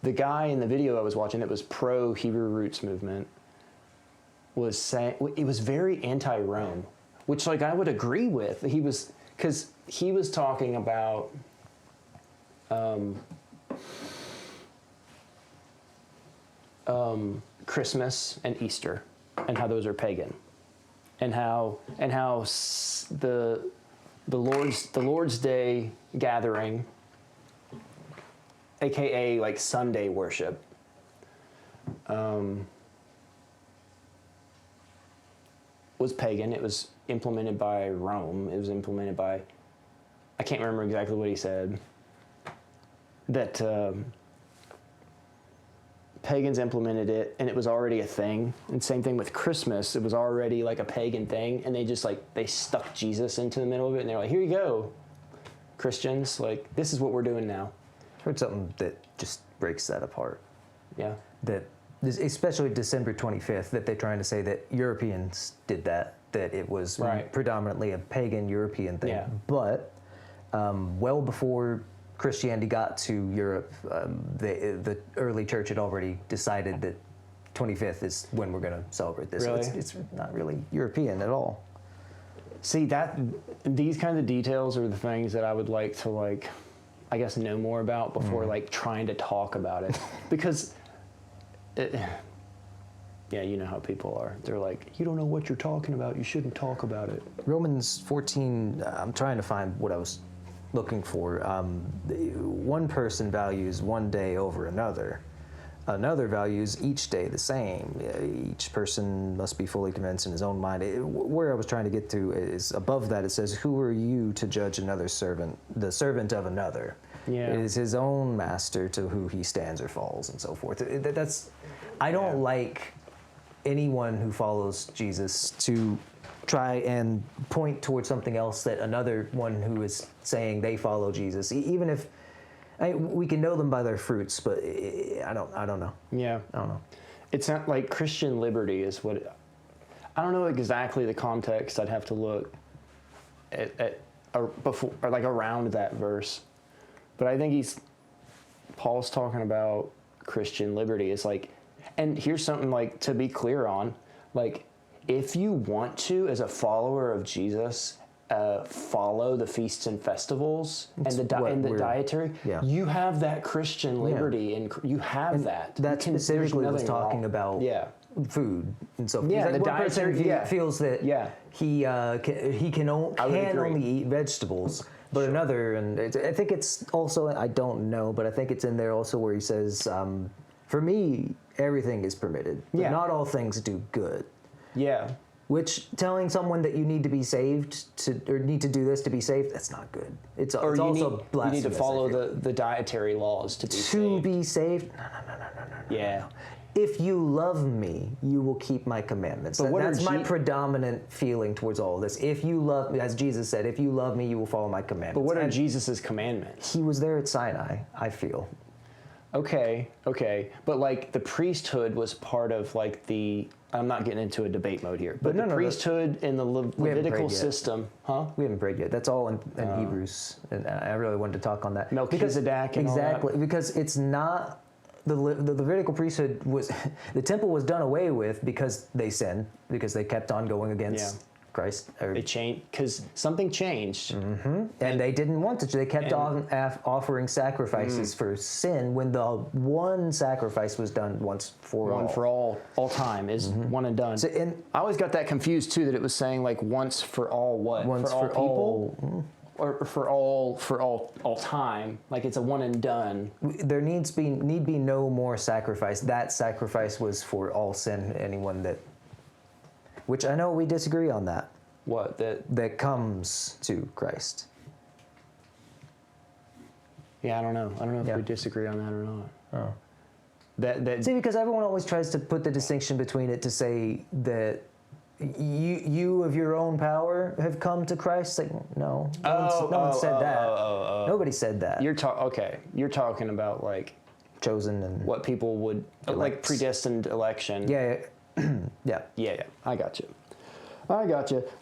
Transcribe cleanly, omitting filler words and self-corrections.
the guy in the video I was watching that was pro Hebrew Roots movement was saying it was very anti-Rome, which like I would agree with. Because he was talking about Christmas and Easter and how those are pagan, and how the Lord's Day gathering, aka like Sunday worship, was pagan. It was implemented by Rome. It was implemented by, I can't remember exactly what he said, that pagans implemented it, and it was already a thing. And same thing with Christmas. It was already like a pagan thing, and they stuck Jesus into the middle of it, and they're like, here you go, Christians, like, this is what we're doing now. I heard something that just breaks that apart. Yeah. That, especially December 25th, that they're trying to say that Europeans did that it was predominantly a pagan European thing. Yeah. But well before Christianity got to Europe, the early church had already decided that 25th is when we're going to celebrate this. Really? So it's not really European at all. See, these kinds of details are the things that I would like to, like, I guess, know more about before like trying to talk about it. Because yeah, you know how people are. They're like, you don't know what you're talking about. You shouldn't talk about it. Romans 14, I'm trying to find what I was looking for. One person values one day over another. Another values each day the same. Each person must be fully convinced in his own mind. Where I was trying to get to is above that it says, who are you to judge another servant, the servant of another? Yeah. It is his own master to who he stands or falls, and so forth. I don't like anyone who follows Jesus to try and point towards something else that another one who is saying they follow Jesus, even if we can know them by their fruits, but I don't know. Yeah. I don't know. It's not like Christian liberty is what I don't know exactly the context. I'd have to look at or before, or like around that verse. But I think Paul's talking about Christian liberty. It's like, and here's something like to be clear on, like if you want to, as a follower of Jesus, follow the feasts and festivals and the dietary, you have that Christian liberty, and you have that. That specifically was talking about food and so forth. Yeah, like the one person feels that he can only eat vegetables, but another, and I think it's also, I don't know, but I think it's in there also where he says, for me, everything is permitted, but not all things do good. Yeah. Which, telling someone that you need to be saved or need to do this to be saved, that's not good. It's also blasphemous. You need to follow the dietary laws to be saved. To be saved? No. Yeah. No. If you love me, you will keep my commandments. That's my predominant feeling towards all of this. If you love me, as Jesus said, if you love me, you will follow my commandments. But what are Jesus' commandments? He was there at Sinai, I feel. Okay. But like the priesthood was part of like I'm not getting into a debate mode here, but the priesthood in the Levitical system, We haven't prayed yet. That's all in Hebrews, and I really wanted to talk on that. Melchizedek and exactly, all that. because it's not the Levitical priesthood was the temple was done away with because they sinned, because they kept on going against Christ. They changed because something changed, and they didn't want to. They kept on offering sacrifices for sin when the one sacrifice was done once for all. One for all time is one and done. So, I always got that confused too. That it was saying like once for all what? Once for all people, all, or for all time. Like it's a one and done. There need be no more sacrifice. That sacrifice was for all sin. Anyone that. Which I know we disagree on that. What? That comes to Christ. Yeah, I don't know. I don't know if we disagree on that or not. Oh. That See, because everyone always tries to put the distinction between it to say that you of your own power have come to Christ. Like, no. No one said that. Nobody said that. You're talking about like chosen and what people would like predestined election. Yeah. Yeah. I got you.